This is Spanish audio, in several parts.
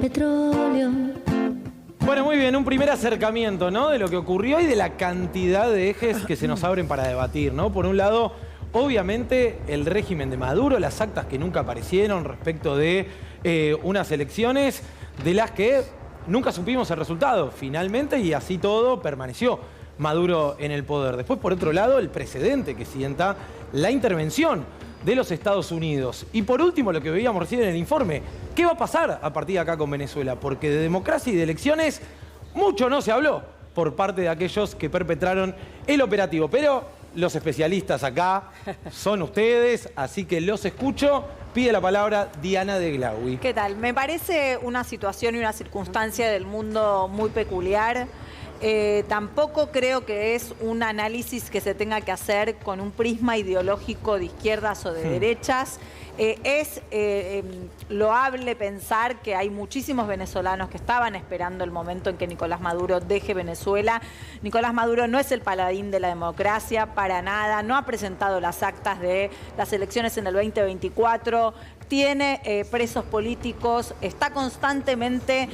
petróleo. Bueno, muy bien, un primer acercamiento, ¿no?, de lo que ocurrió y de la cantidad de ejes que se nos abren para debatir, ¿no? Por un lado, obviamente, el régimen de Maduro, las actas que nunca aparecieron respecto de unas elecciones de las que nunca supimos el resultado, finalmente, y así todo permaneció Maduro en el poder. Después, por otro lado, el precedente que sienta la intervención de los Estados Unidos. Y por último, lo que veíamos recién en el informe, ¿qué va a pasar a partir de acá con Venezuela? Porque de democracia y de elecciones mucho no se habló por parte de aquellos que perpetraron el operativo. Pero los especialistas acá son ustedes, así que los escucho. Pide la palabra Diana de Glaui. ¿Qué tal? Me parece una situación y una circunstancia del mundo muy peculiar. Tampoco creo que es un análisis que se tenga que hacer con un prisma ideológico de izquierdas o de derechas. Es loable pensar que hay muchísimos venezolanos que estaban esperando el momento en que Nicolás Maduro deje Venezuela. Nicolás Maduro no es el paladín de la democracia, para nada. No ha presentado las actas de las elecciones en el 2024. Tiene presos políticos, está constantemente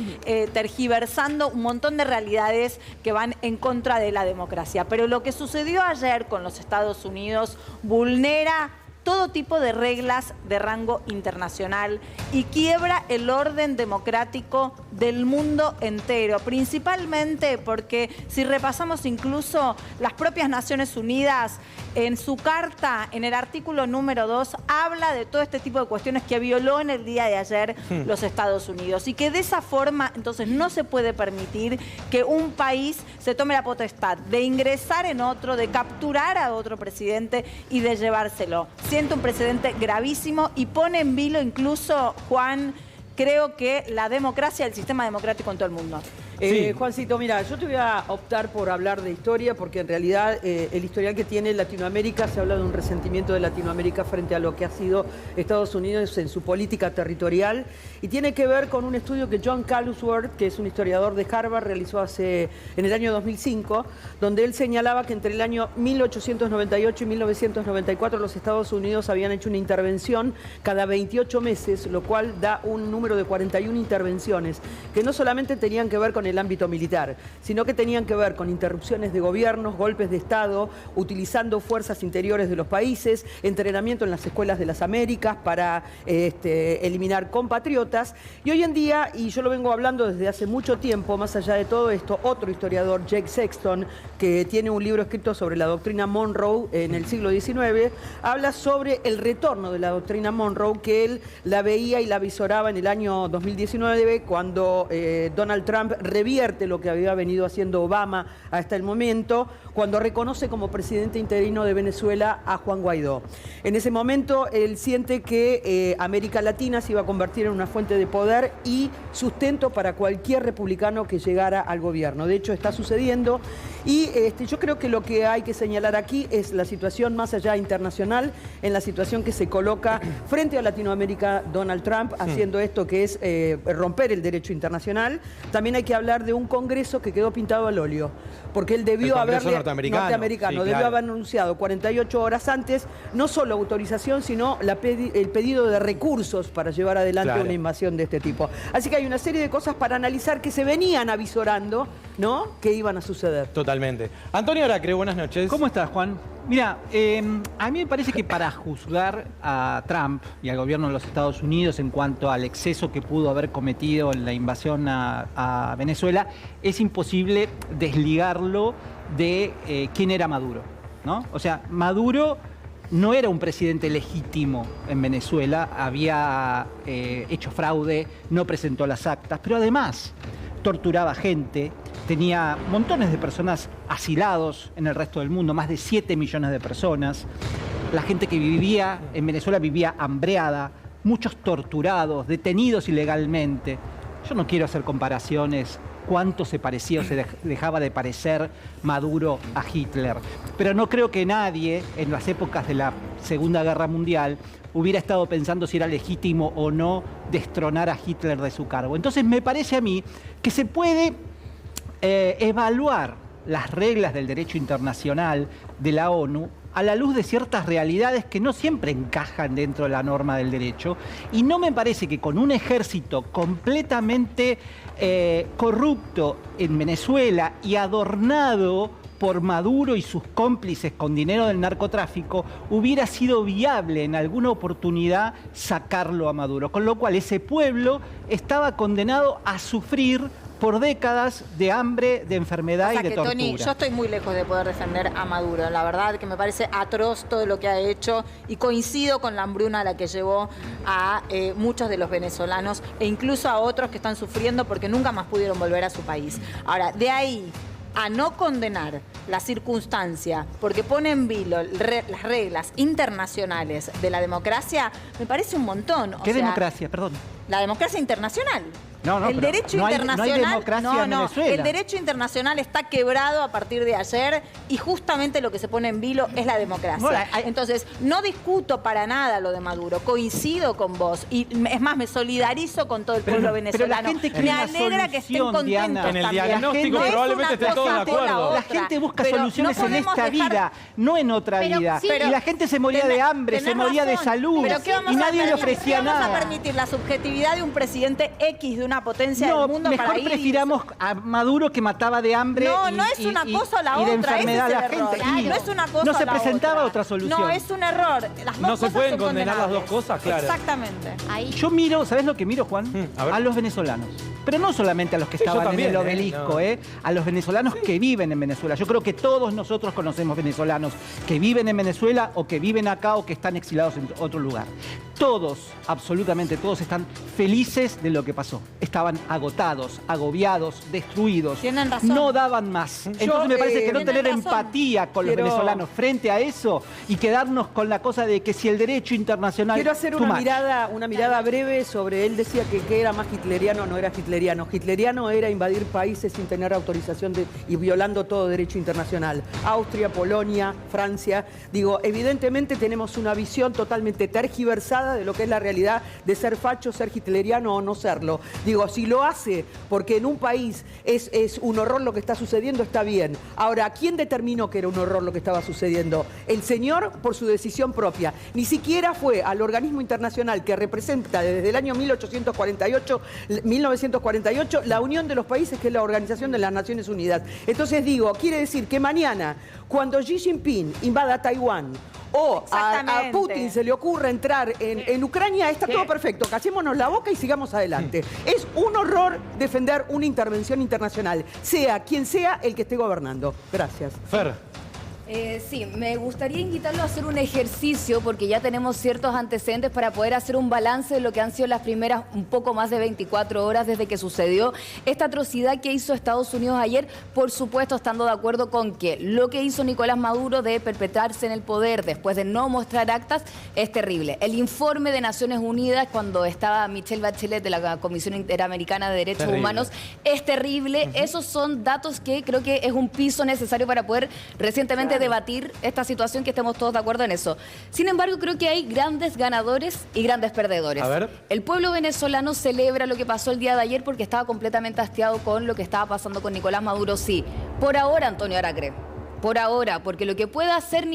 tergiversando un montón de realidades que van en contra de la democracia. Pero lo que sucedió ayer con los Estados Unidos vulnera todo tipo de reglas de rango internacional y quiebra el orden democrático del mundo entero, principalmente porque si repasamos incluso las propias Naciones Unidas, en su carta, en el artículo número 2, habla de todo este tipo de cuestiones que violó en el día de ayer los Estados Unidos y que de esa forma entonces no se puede permitir que un país se tome la potestad de ingresar en otro, de capturar a otro presidente y de llevárselo. Siento un precedente gravísimo y pone en vilo incluso, Juan, creo que la democracia, el sistema democrático en todo el mundo. Sí. Juancito, mira, yo te voy a optar por hablar de historia porque en realidad el historial que tiene Latinoamérica, se habla de un resentimiento de Latinoamérica frente a lo que ha sido Estados Unidos en su política territorial y tiene que ver con un estudio que John Callusworth, que es un historiador de Harvard, realizó en el año 2005, donde él señalaba que entre el año 1898 y 1994 los Estados Unidos habían hecho una intervención cada 28 meses, lo cual da un número de 41 intervenciones, que no solamente tenían que ver con el ámbito militar, sino que tenían que ver con interrupciones de gobiernos, golpes de Estado, utilizando fuerzas interiores de los países, entrenamiento en las escuelas de las Américas para eliminar compatriotas. Y hoy en día, y yo lo vengo hablando desde hace mucho tiempo, más allá de todo esto, otro historiador, Jake Sexton, que tiene un libro escrito sobre la doctrina Monroe en el siglo XIX, habla sobre el retorno de la doctrina Monroe, que él la veía y la visoraba en el año 2019, cuando Donald Trump revierte lo que había venido haciendo Obama hasta el momento, cuando reconoce como presidente interino de Venezuela a Juan Guaidó. En ese momento él siente que América Latina se iba a convertir en una fuente de poder y sustento para cualquier republicano que llegara al gobierno. De hecho, está sucediendo y yo creo que lo que hay que señalar aquí es la situación más allá internacional, en la situación que se coloca frente a Latinoamérica Donald Trump, haciendo esto que es romper el derecho internacional. También hay que hablar de un Congreso que quedó pintado al óleo, porque él debió haberle norteamericano, sí, debió haber anunciado 48 horas antes, no solo autorización, sino el pedido de recursos para llevar adelante una invasión de este tipo. Así que hay una serie de cosas para analizar que se venían avisorando, ¿no?, que iban a suceder. Totalmente. Antonio Aracre, buenas noches. ¿Cómo estás, Juan? Mira, a mí me parece que para juzgar a Trump y al gobierno de los Estados Unidos en cuanto al exceso que pudo haber cometido en la invasión a Venezuela, es imposible desligarlo de quién era Maduro, ¿no? O sea, Maduro no era un presidente legítimo en Venezuela, había hecho fraude, no presentó las actas, pero además torturaba gente, tenía montones de personas asilados en el resto del mundo, más de 7 millones de personas. La gente que vivía en Venezuela vivía hambreada, muchos torturados, detenidos ilegalmente. Yo no quiero hacer comparaciones, cuánto se parecía o se dejaba de parecer Maduro a Hitler, pero no creo que nadie en las épocas de la Segunda Guerra Mundial hubiera estado pensando si era legítimo o no destronar a Hitler de su cargo. Entonces me parece a mí que se puede evaluar las reglas del derecho internacional de la ONU a la luz de ciertas realidades que no siempre encajan dentro de la norma del derecho. Y no me parece que con un ejército completamente corrupto en Venezuela y adornado por Maduro y sus cómplices con dinero del narcotráfico, hubiera sido viable en alguna oportunidad sacarlo a Maduro. Con lo cual ese pueblo estaba condenado a sufrir por décadas de hambre, de enfermedad y de tortura. Tony, yo estoy muy lejos de poder defender a Maduro. La verdad que me parece atroz todo lo que ha hecho y coincido con la hambruna a la que llevó a muchos de los venezolanos e incluso a otros que están sufriendo porque nunca más pudieron volver a su país. Ahora, de ahí a no condenar la circunstancia porque pone en vilo las reglas internacionales de la democracia, me parece un montón. ¿Qué democracia? Perdón. La democracia internacional. No, el derecho internacional, no hay democracia en Venezuela. El derecho internacional está quebrado a partir de ayer y justamente lo que se pone en vilo es la democracia. Bueno, Entonces, no discuto para nada lo de Maduro, coincido con vos y es más, me solidarizo con todo el pueblo venezolano. La gente me alegra que estén contentos, Diana. En el también. diagnóstico probablemente estén todos de acuerdo. La gente busca Pero soluciones no en esta podemos dejar- vida, no en otra vida. Sí, y la gente se moría de hambre, se tenés moría de razón. salud Pero ¿qué vamos y a nadie le permitir? ofrecía ¿Qué vamos nada. a permitir? La subjetividad de un presidente X de una potencia del mundo mejor para ir y- prefiramos a Maduro que mataba de hambre No, y, no es una cosa o la y de otra, ese enfermedad es a la el error. gente. Claro, no es una cosa No o se la presentaba otra. otra solución. No, es un error. Las dos No se cosas pueden son condenar las dos condenables. cosas, claro. Exactamente. Ahí. Yo miro, ¿sabes lo que miro, Juan? a ver. A los venezolanos. Pero no solamente a los que Sí, yo estaban también, en el obelisco, no. a los venezolanos que viven en Venezuela. Yo creo que todos nosotros conocemos venezolanos que viven en Venezuela o que viven acá o que están exilados en otro lugar. Todos, absolutamente todos, están felices de lo que pasó. Estaban agotados, agobiados, destruidos. Tienen razón. No daban más. Entonces me parece que no tienen tener razón. empatía con los Quiero- venezolanos frente a eso y quedarnos con la cosa de que si el derecho internacional... Quiero hacer too una much. mirada breve sobre él. Decía que era más hitleriano, no era hitleriano. Hitleriano era invadir países sin tener autorización y violando todo derecho internacional. Austria, Polonia, Francia. Digo, evidentemente tenemos una visión totalmente tergiversada de lo que es la realidad de ser facho, ser hitleriano o no serlo. Digo, si lo hace porque en un país es un horror lo que está sucediendo, está bien. Ahora, ¿quién determinó que era un horror lo que estaba sucediendo? El señor por su decisión propia. Ni siquiera fue al organismo internacional que representa desde el año 1948 la Unión de los Países, que es la Organización de las Naciones Unidas. Entonces digo, quiere decir que mañana, cuando Xi Jinping invada Taiwán, o a Exactamente. Putin se le ocurre entrar en Ucrania, está todo perfecto, callémonos la boca y sigamos adelante. Es un horror defender una intervención internacional, sea quien sea el que esté gobernando. Gracias. Fer. Sí, me gustaría invitarlo a hacer un ejercicio porque ya tenemos ciertos antecedentes para poder hacer un balance de lo que han sido las primeras un poco más de 24 horas desde que sucedió esta atrocidad que hizo Estados Unidos ayer, por supuesto estando de acuerdo con que lo que hizo Nicolás Maduro de perpetrarse en el poder después de no mostrar actas es terrible. El informe de Naciones Unidas cuando estaba Michelle Bachelet de la Comisión Interamericana de Derechos Terrible. Humanos es terrible. Esos son datos que creo que es un piso necesario para poder recientemente debatir esta situación, que estemos todos de acuerdo en eso. Sin embargo, creo que hay grandes ganadores y grandes perdedores. A ver. El pueblo venezolano celebra lo que pasó el día de ayer porque estaba completamente hastiado con lo que estaba pasando con Nicolás Maduro. Sí, por ahora Antonio Aracre. Por ahora, porque lo que pueda hacer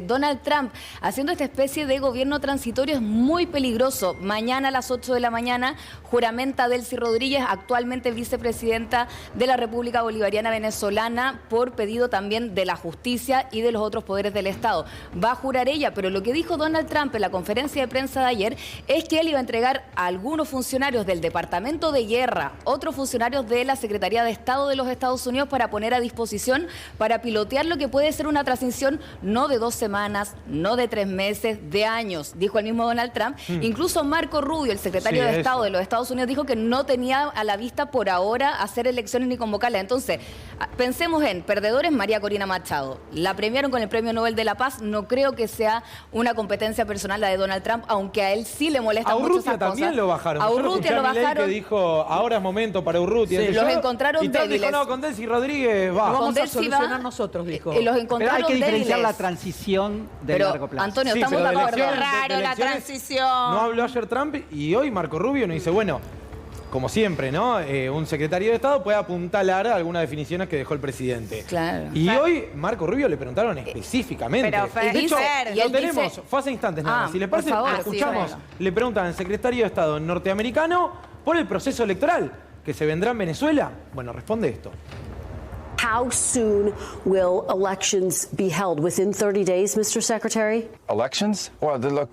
Donald Trump haciendo esta especie de gobierno transitorio es muy peligroso. Mañana a las 8 de la mañana juramenta Delcy Rodríguez, actualmente vicepresidenta de la República Bolivariana Venezolana, por pedido también de la justicia y de los otros poderes del Estado. Va a jurar ella, pero lo que dijo Donald Trump en la conferencia de prensa de ayer es que él iba a entregar a algunos funcionarios del Departamento de Guerra, otros funcionarios de la Secretaría de Estado de los Estados Unidos para poner a disposición, para pilotear lo que puede ser una transición no de 2 semanas, no de 3 meses, de años, dijo el mismo Donald Trump. Incluso Marco Rubio, el secretario Sí, de Estado eso. de los Estados Unidos, dijo que no tenía a la vista por ahora hacer elecciones ni convocarlas. Entonces, pensemos en perdedores. María Corina Machado. La premiaron con el Premio Nobel de la Paz. No creo que sea una competencia personal la de Donald Trump, aunque a él sí le molesta A mucho Urrutia esas cosas. también lo bajaron. A Yo lo Urrutia escuché lo a Milei bajaron. que dijo, ahora es momento para Urrutia. Sí, qué sé los yo. encontraron y Trump dijo, débiles. no, con Delcy Rodríguez va. Lo vamos a Delcy solucionar va, nosotros, dijo. Los Pero encontraron hay que diferenciar la débiles. transición de Pero, largo plazo. Antonio, Sí, estamos pero de de acuerdo. elecciones- Raro la elecciones transición. No habló ayer Trump y hoy Marco Rubio nos dice, bueno, como siempre, ¿no? Un secretario de Estado puede apuntalar algunas definiciones que dejó el presidente. Claro. Y hoy Marco Rubio le preguntaron específicamente. Pero de hecho, y lo él tenemos, dice- fue hace instantes nada más. Si le por parece, favor, escuchamos. sí, bueno. Le preguntan al secretario de Estado norteamericano por el proceso electoral que se vendrá en Venezuela. Bueno, responde esto. How soon will elections be held? Within 30 days, Mr. Secretary? Elections? Well, look,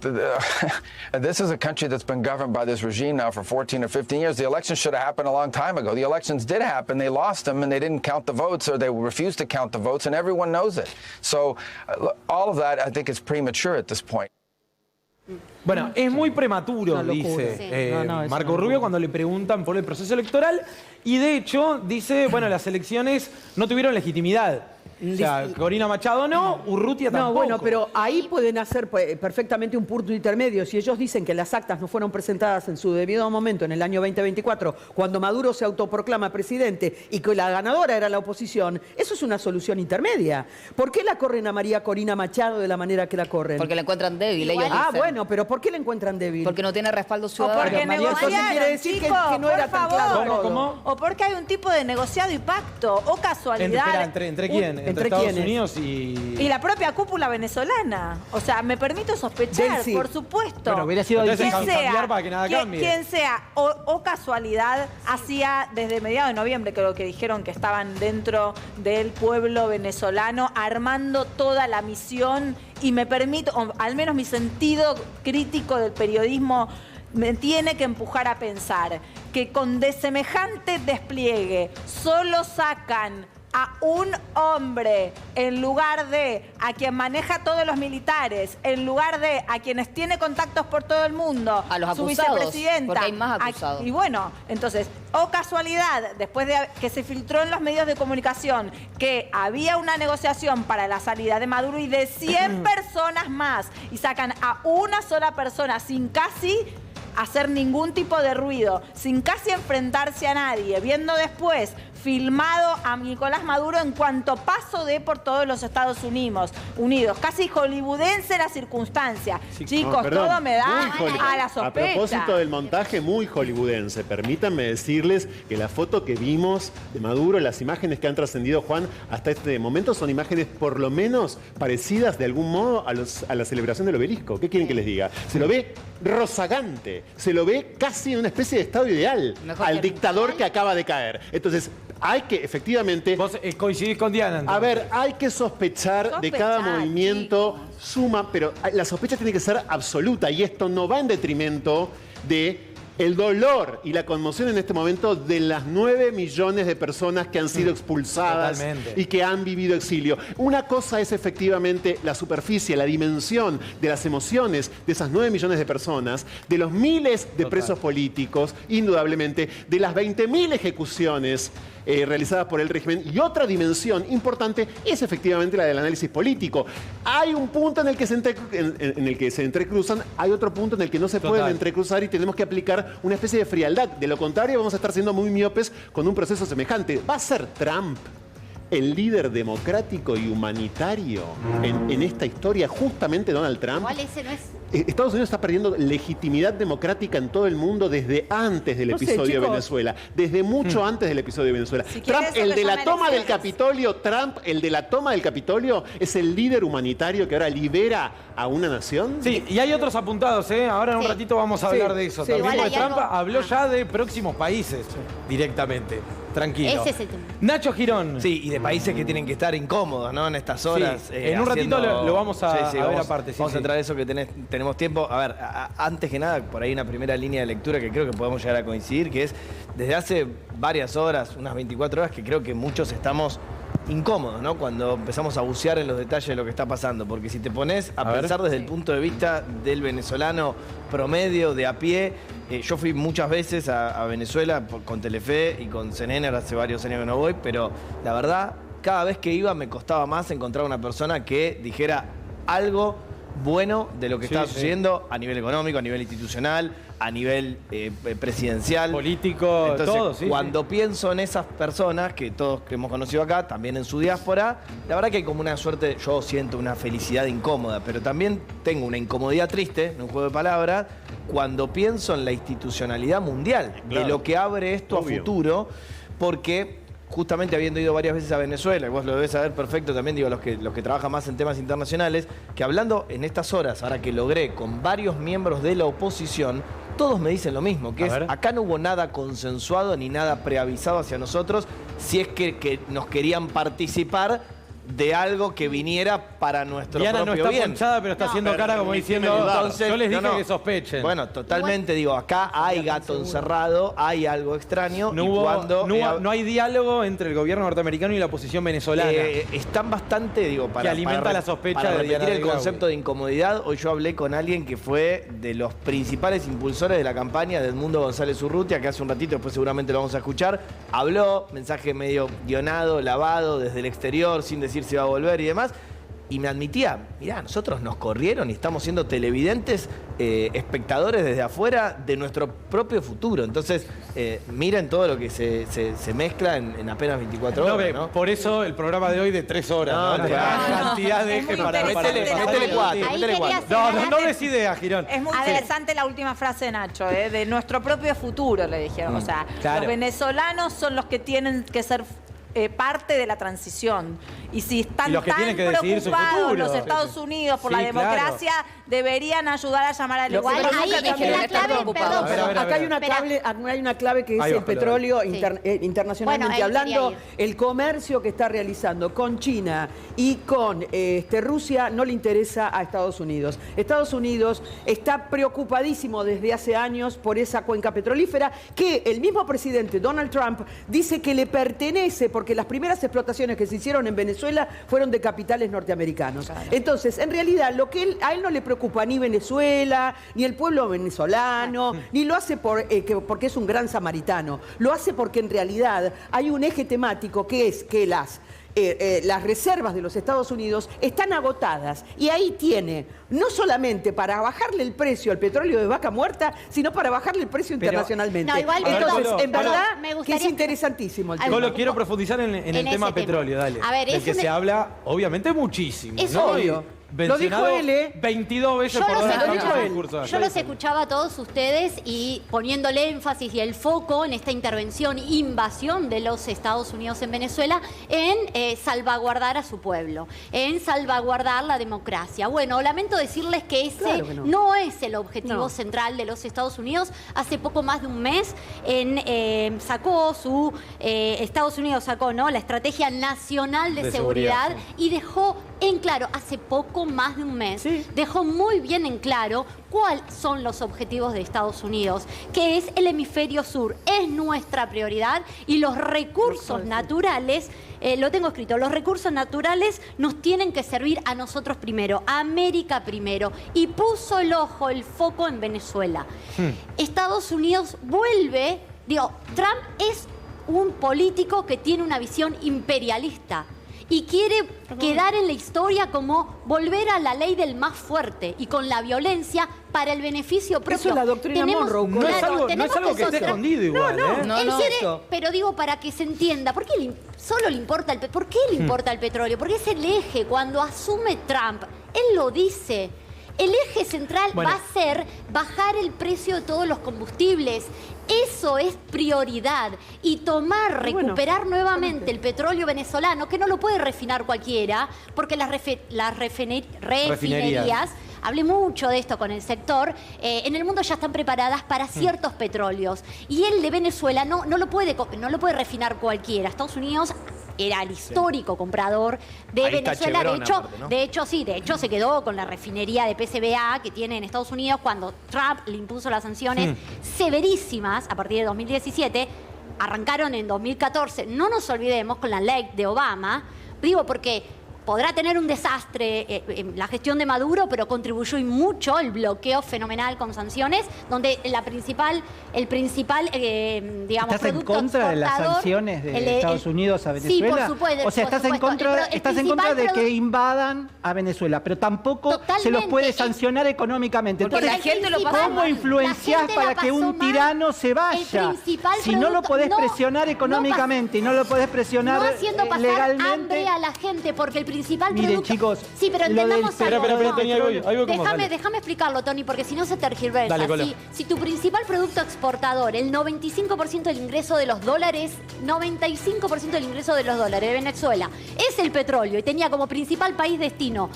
this is a country that's been governed by this regime now for 14 or 15 years. The elections should have happened a long time ago. The elections did happen. They lost them, and they didn't count the votes, or they refused to count the votes, and everyone knows it. So all of that, I think, is premature at this point. Bueno, es muy prematuro, Una locura. dice Sí. No, es Marco una Rubio locura. cuando le preguntan por el proceso electoral. Y de hecho, dice, bueno, las elecciones no tuvieron legitimidad. O sea, Corina Machado no, Urrutia tampoco. No, bueno, pero ahí pueden hacer perfectamente un punto intermedio. Si ellos dicen que las actas no fueron presentadas en su debido momento en el año 2024, cuando Maduro se autoproclama presidente y que la ganadora era la oposición, eso es una solución intermedia. ¿Por qué la corren a María Corina Machado de la manera que la corren? Porque la encuentran débil, ellos Ah, dicen. bueno, pero ¿por qué la encuentran débil? Porque no tiene respaldo O ciudadano. porque María, entonces negociaron, quiere decir que chicos, no era por tan claro favor. todo. ¿Cómo? O porque hay un tipo de negociado y pacto, o casualidad. ¿Entre quién? ¿Entre Estados quiénes? Unidos Y la propia cúpula venezolana. O sea, me permito sospechar, Delcy. por supuesto. Bueno, hubiera sido Entonces, difícil. cambiar para que nada cambie. Quien sea, o casualidad, hacía desde mediados de noviembre, creo que dijeron que estaban dentro del pueblo venezolano armando toda la misión, y me permito, o al menos mi sentido crítico del periodismo me tiene que empujar a pensar que con semejante despliegue solo sacan a un hombre en lugar de a quien maneja todos los militares, en lugar de a quienes tiene contactos por todo el mundo, A los su acusados, vicepresidenta. porque hay más acusados. Y bueno, entonces, o casualidad, después de que se filtró en los medios de comunicación que había una negociación para la salida de Maduro y de 100 personas más, y sacan a una sola persona sin casi hacer ningún tipo de ruido, sin casi enfrentarse a nadie, viendo después filmado a Nicolás Maduro en cuanto paso de por todos los Estados Unidos. Casi hollywoodense la circunstancia. Chicos, No, perdón, todo me da muy hollywood. a la sospecha. A propósito del montaje, muy hollywoodense. Permítanme decirles que la foto que vimos de Maduro, las imágenes que han trascendido, Juan, hasta este momento son imágenes por lo menos parecidas de algún modo a la celebración del obelisco. ¿Qué quieren que les diga? Se lo ve rozagante, se lo ve casi en una especie de estado ideal Mejor al que dictador que acaba de caer. Entonces, hay que efectivamente... Vos coincidís con Diana. entonces. A ver, hay que sospechar de cada movimiento, suma, pero la sospecha tiene que ser absoluta, y esto no va en detrimento de el dolor y la conmoción en este momento de las 9 millones de personas que han sido expulsadas Totalmente. y que han vivido exilio. Una cosa es efectivamente la superficie, la dimensión de las emociones de esas 9 millones de personas, de los miles de presos políticos, indudablemente, de las 20.000 ejecuciones realizadas por el régimen, y otra dimensión importante es efectivamente la del análisis político. Hay un punto en el que se entrecruzan, hay otro punto en el que no se pueden entrecruzar, y tenemos que aplicar una especie de frialdad. De lo contrario, vamos a estar siendo muy miopes con un proceso semejante. ¿Va a ser Trump el líder democrático y humanitario en esta historia, justamente Donald Trump? Igual ese no es... Estados Unidos está perdiendo legitimidad democrática en todo el mundo desde antes del No sé, episodio de chicos. Venezuela. Desde mucho antes del episodio de Venezuela. Si Trump, quieres, el eso de que la llama toma del elecciones. Capitolio, Trump, el de la toma del Capitolio, es el líder humanitario que ahora libera a una nación. Sí, y hay otros apuntados, ¿eh? Ahora en un Sí. ratito vamos a Sí, hablar de eso. sí. También Igual porque hay Trump algo- habló ya de próximos países directamente. Tranquilo. Ese es el tema. Nacho Girón. Sí, y de países que tienen que estar incómodos, ¿no? En estas horas. Sí, en un ratito lo vamos a ver vamos, aparte, sí, vamos sí. a entrar a eso que tenemos tiempo. A ver, antes que nada, por ahí una primera línea de lectura que creo que podemos llegar a coincidir, que es desde hace varias horas, unas 24 horas, que creo que muchos estamos incómodos, ¿no? Cuando empezamos a bucear en los detalles de lo que está pasando. Porque si te pones a pensar desde el punto de vista del venezolano promedio, de a pie, yo fui muchas veces a Venezuela con Telefe y con CNN, ahora hace varios años que no voy, pero la verdad, cada vez que iba me costaba más encontrar una persona que dijera algo bueno de lo que está sucediendo a nivel económico, a nivel institucional, a nivel presidencial. Político, entonces, todo, sí. Cuando pienso en esas personas que todos que hemos conocido acá, también en su diáspora, la verdad que hay como una suerte, yo siento una felicidad incómoda, pero también tengo una incomodidad triste, en un juego de palabras, cuando pienso en la institucionalidad mundial, de lo que abre esto a futuro, porque justamente habiendo ido varias veces a Venezuela, y vos lo debes saber perfecto también, digo, los que trabajan más en temas internacionales, que hablando en estas horas, ahora que logré con varios miembros de la oposición, todos me dicen lo mismo, que es, acá no hubo nada consensuado ni nada preavisado hacia nosotros, si es que nos querían participar de algo que viniera para nuestro Diana propio no está bien. ponchada, pero está haciendo cara como diciendo, entonces, yo les dije que sospechen. Bueno, totalmente, digo, acá hay gato encerrado, hay algo extraño. No hay diálogo entre el gobierno norteamericano y la oposición venezolana. Están bastante, digo, que alimenta la sospecha para de Diana repetir el Del concepto de incomodidad. Hoy yo hablé con alguien que fue de los principales impulsores de la campaña de Edmundo González Urrutia, que hace un ratito, después seguramente lo vamos a escuchar. Habló, mensaje medio guionado, lavado, desde el exterior, sin decir si va a volver y demás. Y me admitía, mirá, nosotros nos corrieron y estamos siendo televidentes, espectadores desde afuera de nuestro propio futuro. Entonces, miren todo lo que se mezcla en apenas 24 horas, ¿no? Por eso el programa de hoy de 3 horas. ¿no? Cantidad de eje para... Métele 4. No des ideas, Girón. Es muy interesante la última frase de Nacho, de nuestro propio futuro, le dijeron. O sea, los venezolanos son los que tienen que ser parte de la transición. Y si están tan preocupados los Estados Unidos por la democracia, deberían ayudar a llamar al igual. Acá hay una clave que es el petróleo internacionalmente hablando. El comercio que está realizando con China y con Rusia no le interesa a Estados Unidos. Estados Unidos está preocupadísimo desde hace años por esa cuenca petrolífera que el mismo presidente Donald Trump dice que le pertenece porque las primeras explotaciones que se hicieron en Venezuela fueron de capitales norteamericanos. Claro. Entonces, en realidad, lo que a él no le preocupa ni Venezuela, ni el pueblo venezolano, ni lo hace porque es un gran samaritano. Lo hace porque en realidad hay un eje temático que es que las reservas de los Estados Unidos están agotadas y ahí tiene no solamente para bajarle el precio al petróleo de vaca muerta, sino para bajarle el precio internacionalmente. No, igual, entonces, en verdad, que es interesantísimo el tema. Colo, quiero profundizar en el tema petróleo, dale. A ver, del que se habla, obviamente, muchísimo. Es ¿no? obvio. Lo dijo él, 22 veces por hora. Yo los escuchaba a todos ustedes y poniéndole énfasis y el foco en esta intervención, invasión de los Estados Unidos en Venezuela, en salvaguardar a su pueblo, en salvaguardar la democracia. Bueno, lamento decirles que ese no es el objetivo central de los Estados Unidos. Hace poco más de un mes Estados Unidos sacó la Estrategia Nacional de Seguridad y dejó en claro, hace poco más de un mes, dejó muy bien en claro cuáles son los objetivos de Estados Unidos, que es el hemisferio sur, es nuestra prioridad y los recursos naturales, lo tengo escrito, los recursos naturales nos tienen que servir a nosotros primero, a América primero, y puso el ojo, el foco en Venezuela. Estados Unidos vuelve, Trump es un político que tiene una visión imperialista. Y quiere quedar en la historia como volver a la ley del más fuerte y con la violencia para el beneficio propio. Eso es la doctrina Monroe. No es algo que esté escondido igual. Pero digo, para que se entienda, ¿por qué solo le importa el petróleo? ¿Por qué le importa el petróleo? Porque es el eje. Cuando asume Trump, él lo dice. El eje central va a ser bajar el precio de todos los combustibles. Eso es prioridad. Y recuperar nuevamente el petróleo venezolano, que no lo puede refinar cualquiera, porque las refinerías, hablé mucho de esto con el sector, en el mundo ya están preparadas para ciertos petróleos. Y el de Venezuela no lo puede refinar cualquiera. Estados Unidos era el histórico comprador de Venezuela. Chevron, de hecho se quedó con la refinería de PCBA que tiene en Estados Unidos cuando Trump le impuso las sanciones severísimas a partir de 2017. Arrancaron en 2014. No nos olvidemos con la ley de Obama. Digo porque podrá tener un desastre en la gestión de Maduro, pero contribuyó y mucho el bloqueo fenomenal con sanciones, donde el principal, digamos, ¿Estás en producto contra de las exportador, sanciones de Estados Unidos a Venezuela? Sí, por supuesto. O sea, estás en contra de que invadan a Venezuela, pero tampoco se los puede sancionar económicamente. Porque Entonces, la gente lo pasa ¿cómo mal. influenciás para que un tirano se vaya? Si no lo podés presionar económicamente y no lo podés presionar no haciendo pasar legalmente. hambre a la gente, porque el principal Miren, producto... chicos, sí, pero lo del entendamos algo. Espera, Tony, ahí voy como sale. Déjame explicarlo, Tony, porque si no se tergiversa. Dale, Colo. Si tu principal producto exportador, el 95% del ingreso de los dólares, 95% del ingreso de los dólares de Venezuela, es el petróleo y tenía como principal país destino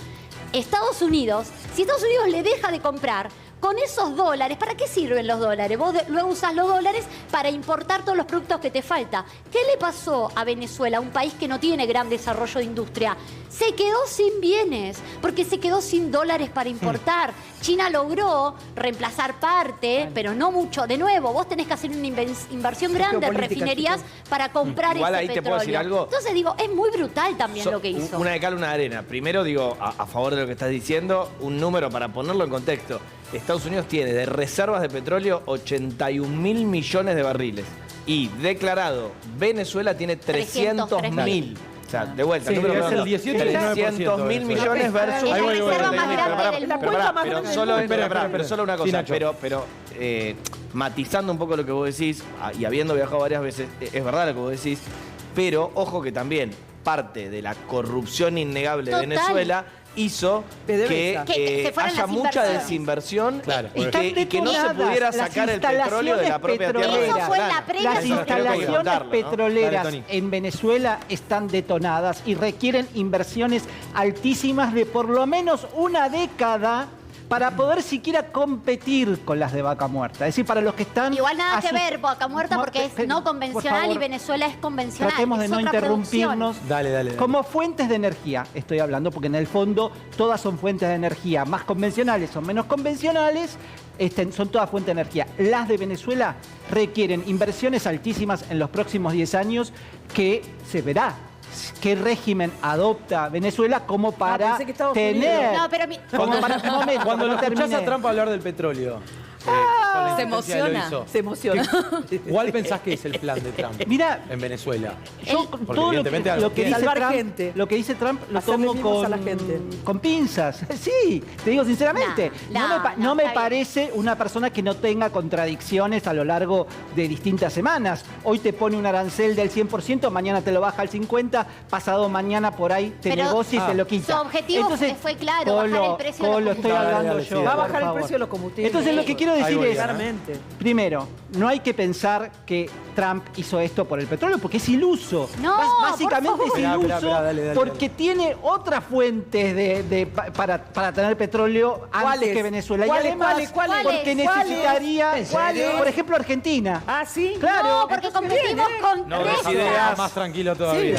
Estados Unidos, si Estados Unidos le deja de comprar, con esos dólares, ¿para qué sirven los dólares? Vos luego usás los dólares para importar todos los productos que te falta. ¿Qué le pasó a Venezuela, un país que no tiene gran desarrollo de industria? Se quedó sin bienes, porque se quedó sin dólares para importar. China logró reemplazar parte, pero no mucho. De nuevo, vos tenés que hacer una inversión grande en refinerías para comprar Igual ese ahí te petróleo. puedo decir algo. Entonces digo, es muy brutal también lo que hizo. Una de cal, una de arena. Primero digo, a favor de lo que estás diciendo, un número para ponerlo en contexto. Estados Unidos tiene de reservas de petróleo 81.000 millones de barriles. Y declarado, Venezuela tiene 300.000. O sea, de vuelta, Sí, número es el 18 y el 19% 300.000 millones versus... Es la reserva más grande del mundo. Pero solo una cosa, pero matizando un poco lo que vos decís, y habiendo viajado varias veces, es verdad lo que vos decís, pero ojo que también parte de la corrupción innegable de Venezuela hizo que se fueran haya las mucha inversiones. desinversión Claro. y que no se pudiera sacar el petróleo de la propia tierra. Eso fue la previa. Las Eso instalaciones Dale, petroleras Tony. en Venezuela están detonadas y requieren inversiones altísimas de por lo menos una década para poder siquiera competir con las de Vaca Muerta. Es decir, para los que están... Igual nada que ver, Vaca Muerta, porque es no convencional y Venezuela es convencional. Tratemos de es no otra interrumpirnos. producción. Dale. Como fuentes de energía estoy hablando, porque en el fondo todas son fuentes de energía, más convencionales o menos convencionales, son todas fuentes de energía. Las de Venezuela requieren inversiones altísimas en los próximos 10 años que se verá qué régimen adopta Venezuela como para pensé que Estados tener... No, pero como para, un momento, Cuando no lo escuchás terminé. a Trump hablar del petróleo, se emociona. Se emociona. ¿cuál pensás que es el plan de Trump Mira, en Venezuela? Yo Porque todo evidentemente algo lo que tiene. dice Salvar Trump, gente. lo que dice Trump lo Hacerle tomo mimos a la gente. con pinzas. Sí, te digo sinceramente. No me está parece una persona que no tenga contradicciones a lo largo de distintas semanas. Hoy te pone un arancel del 100%, mañana te lo baja al 50%, pasado mañana por ahí te Pero negocia y te lo quita. su objetivo fue claro, bajar el precio de los Colo, estoy combustibles. hablando Dale, yo. sí, Va a por bajar el favor. precio de los combustibles. Entonces lo que quiero Ahí decir voy, es, Claramente. primero, no hay que pensar que Trump hizo esto por el petróleo, porque es iluso. No, Básicamente por favor. es iluso Esperá, dale. porque tiene otras fuentes para tener petróleo antes ¿Cuáles? que Venezuela. ¿Cuáles? Y además, ¿Cuáles? porque necesitaría, ¿Cuáles? por ejemplo, Argentina. Ah, ¿sí? Claro. No, porque competimos con No, presas. ideas. Más tranquilo todavía.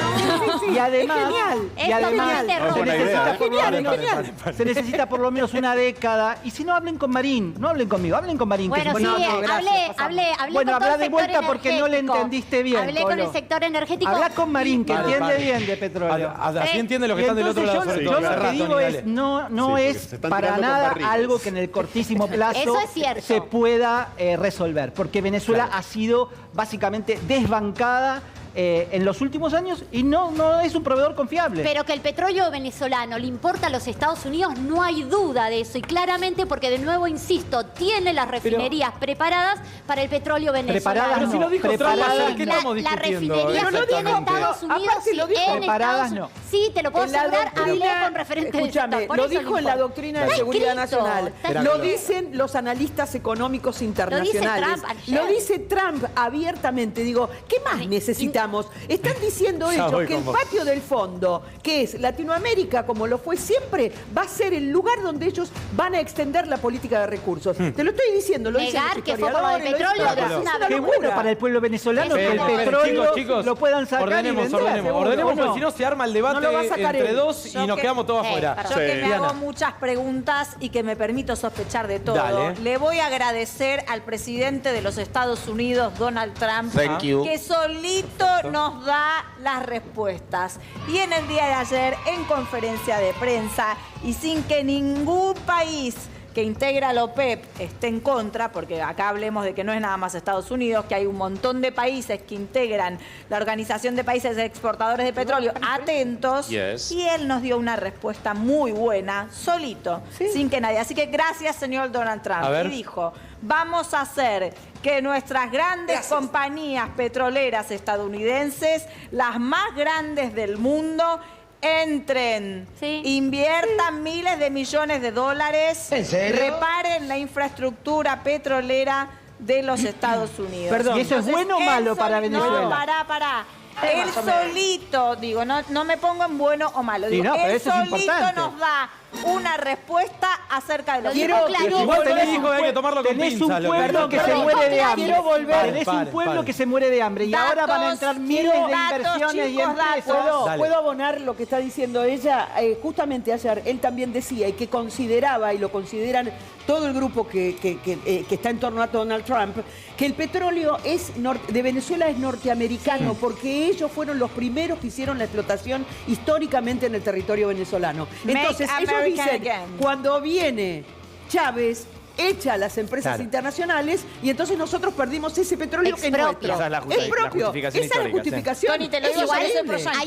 Y además, Es genial. y Es además totalmente se buena necesita idea. por lo Genial, menos- genial. se necesita por lo menos una década. Y si no, hablen con Marín. No hablen conmigo, hablen con Marín. que Bueno, es sí, un buen- hablé Bueno, con todo habla el de sector vuelta porque no le energético. entendiste bien, Hablé con Colo. el sector energético. Habla con Marín, que Vale, entiende vale. bien de petróleo. Así entiende lo que Y están del otro entonces lado. sobre yo todo. lo Cerrá, que digo Tony, es, dale. no Sí, porque es se están para tirando con nada barriles. algo que en el cortísimo plazo Eso es cierto. se pueda resolver, porque Venezuela ha sido básicamente desbancada en los últimos años y no es un proveedor confiable. Pero que el petróleo venezolano le importa a los Estados Unidos, no hay duda de eso. Y claramente porque, de nuevo, insisto, tiene las refinerías preparadas para el petróleo venezolano. Preparadas Pero si lo dijo Trump preparadas ayer, ¿qué La, estamos la discutiendo? refinería que tiene Exactamente. Estados Unidos Aparte lo dijo. en Preparadas Estados no. Unidos. Sí, te lo puedo En la asegurar, hablé doctrina- con referentes del Escúchame, sector. Por lo eso dijo en la importa. doctrina de Está seguridad escrito, nacional. está Lo escrito. dicen los analistas económicos internacionales. Trump ayer. Lo dice Trump abiertamente. Digo, ¿qué más necesitamos? Están diciendo Ya ellos voy que con el vos. patio del fondo, que es Latinoamérica como lo fue siempre, va a ser el lugar donde ellos van a extender la política de recursos. Te lo estoy diciendo, lo dicen Negar los que fue por lo del historiadores, petróleo, lo dicen- es una una Qué locura. bueno para el pueblo venezolano que el Pero, petróleo chicos, lo puedan sacar ordenemos, y vender. ordenemos, ¿o no? porque si no se arma el debate debate No lo va a sacar entre él. dos y nos quedamos todos afuera. Yo que me Diana. hago muchas preguntas y que me permito sospechar de todo, Dale. le voy a agradecer al presidente de los Estados Unidos, Donald Trump, Thank you. que solito nos da las respuestas. Y en el día de ayer, en conferencia de prensa, y sin que ningún país que integra la OPEP esté en contra, porque acá hablemos de que no es nada más Estados Unidos, que hay un montón de países que integran la Organización de Países Exportadores de Petróleo, atentos, Yes. y él nos dio una respuesta muy buena, solito, sin que nadie. Así que gracias, señor Donald Trump. A ver. Y dijo, vamos a hacer que nuestras grandes compañías petroleras estadounidenses, las más grandes del mundo, entren, inviertan miles de millones de dólares, reparen la infraestructura petrolera de los Estados Unidos. Perdón, ¿y eso es bueno o malo para Venezuela? No, pará. Él solito, digo, no me pongo en bueno o malo. Digo, Sí, no, pero él eso es solito importante. nos da una respuesta acerca de lo que Igual también dijo que hay que tomarlo con tenés un pinzas. lo pueblo que se Perdón, muere de hambre. quiero volver. Tenés un pueblo que se muere de hambre y ahora van a entrar miles de inversiones y empresas. Dale. ¿Puedo abonar lo que está diciendo ella? Justamente ayer él también decía y que consideraba, y lo consideran todo el grupo que está en torno a Donald Trump, que el petróleo de Venezuela es norteamericano, porque ellos fueron los primeros que hicieron la explotación históricamente en el territorio venezolano. Make Entonces ellos America dicen, again. cuando viene Chávez, echa a las empresas internacionales y entonces nosotros perdimos ese petróleo que es nuestro. Esa es la Es propio. justificación Esa es la histórica, justificación. Tony, te lo Es digo, yo soy increíble. pro-yankee,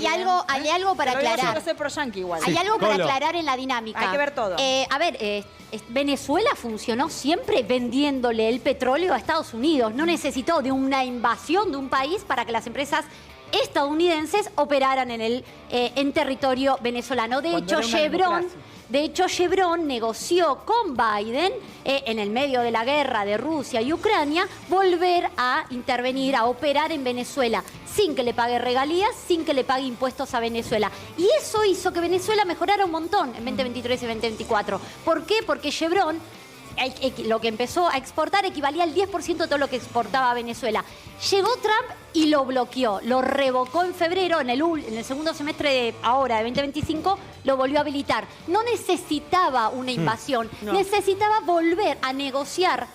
Hay algo para Pero yo aclarar. no soy pro-yankee igual. Hay algo para Colo. aclarar en la dinámica. Hay que ver todo. Venezuela funcionó siempre vendiéndole el petróleo a Estados Unidos. No necesitó de una invasión de un país para que las empresas estadounidenses operaran en territorio venezolano. De Cuando hecho, era una democracia. Chevron negoció con Biden, en el medio de la guerra de Rusia y Ucrania, volver a intervenir, a operar en Venezuela, sin que le pague regalías, sin que le pague impuestos a Venezuela. Y eso hizo que Venezuela mejorara un montón en 2023 y 2024. ¿Por qué? Porque Chevron, lo que empezó a exportar, equivalía al 10% de todo lo que exportaba Venezuela. Llegó Trump y lo bloqueó, lo revocó en febrero, en el segundo semestre de 2025, lo volvió a habilitar. No necesitaba una invasión, necesitaba volver a negociar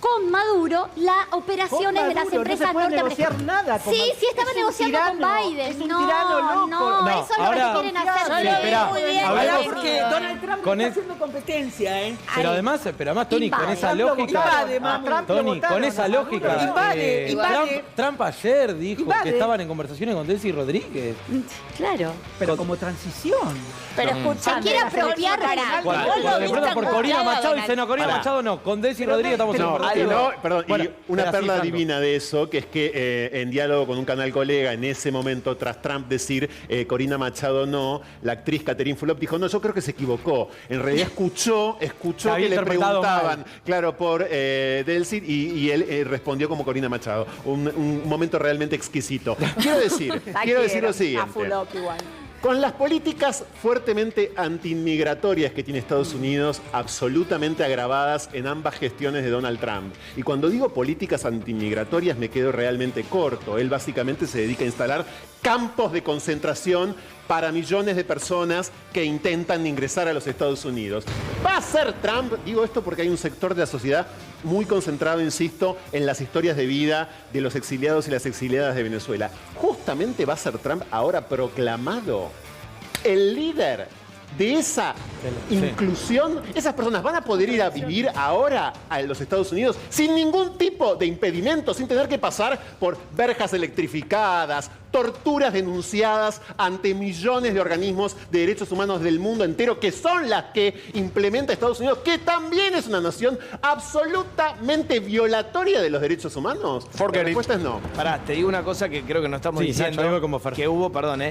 con Maduro las operaciones de las Maduro, empresas no se puede norteamericanas. negociar nada con Sí, Maduro. sí, estaba Es un negociando con tirano, Biden. es un tirano loco. No, No, eso es lo ahora- que quieren hacer. Sí, esperá, muy bien. hablemos- Porque Donald Trump Con está el- haciendo competencia, ¿eh? Pero además, Tony, con Invade. esa Trump lo lógica. votaron, a Trump lo Tony, votaron, con esa a Maduro. lógica. Invade. Trump ayer dijo Invade. que estaban en conversaciones con Delcy Rodríguez. Claro. Pero como transición. Pero escuchame. Se quiere apropiar para... De pronto por Corina Machado dice, no, Corina Pará. Machado no, con Delcy Rodríguez estamos en No, conversaciones. perdón, Bueno, y una pero así, perla Franco. divina de eso, que es que en diálogo con un canal colega, en ese momento, tras Trump decir Corina Machado no, la actriz Catherine Fulop dijo, no, yo creo que se equivocó. En realidad escuchó Se había que le interpretado preguntaban, mal. claro, por Delcy, y él respondió como Corina Machado. Un momento realmente exquisito. Quiero decir lo A siguiente. Fulop igual. Con las políticas fuertemente antiinmigratorias que tiene Estados Unidos, absolutamente agravadas en ambas gestiones de Donald Trump. Y cuando digo políticas antiinmigratorias me quedo realmente corto. Él básicamente se dedica a instalar campos de concentración para millones de personas que intentan ingresar a los Estados Unidos. ¿Va a ser Trump? Digo esto porque hay un sector de la sociedad muy concentrado, insisto, en las historias de vida de los exiliados y las exiliadas de Venezuela. Justamente va a ser Trump ahora proclamado el líder de esa inclusión. Esas personas van a poder ir a vivir ahora a los Estados Unidos sin ningún tipo de impedimento, sin tener que pasar por verjas electrificadas, torturas denunciadas ante millones de organismos de derechos humanos del mundo entero, que son las que implementa Estados Unidos, que también es una nación absolutamente violatoria de los derechos humanos. La respuesta es no. Pará, te digo una cosa que creo que no estamos Sí, diciendo. Nacho, algo como Fer. Que hubo, perdón,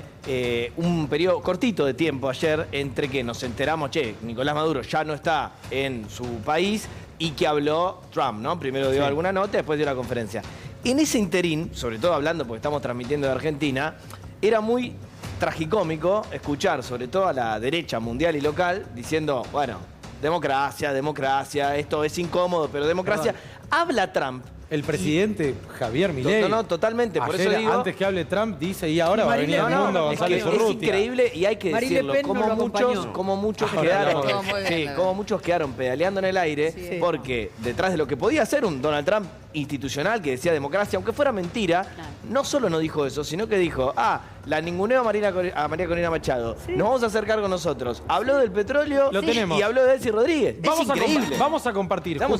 un periodo cortito de tiempo ayer entre que nos enteramos, Nicolás Maduro ya no está en su país y que habló Trump, ¿no? Primero dio alguna nota, después dio la conferencia. En ese interín, sobre todo hablando porque estamos transmitiendo de Argentina, era muy tragicómico escuchar sobre todo a la derecha mundial y local diciendo, bueno, democracia, esto es incómodo, pero democracia. Habla Trump El presidente Javier Milei. No, totalmente. Por Ayer, eso digo, antes que hable Trump, dice, y ahora va a venir el mundo González es Urrutia. increíble y hay que Marine decirlo, Le Pen no lo acompañó. como muchos Ahora quedaron, no. Muy bien, como muchos quedaron pedaleando en el aire, Sí. porque detrás de lo que podía ser un Donald Trump institucional que decía democracia, aunque fuera mentira, no solo no dijo eso, sino que dijo, la ninguneo a María Corina Machado, nos vamos a hacer cargo nosotros. Habló del petróleo Lo tenemos. y habló de Delcy Rodríguez. Vamos es increíble. vamos a compartir. Estamos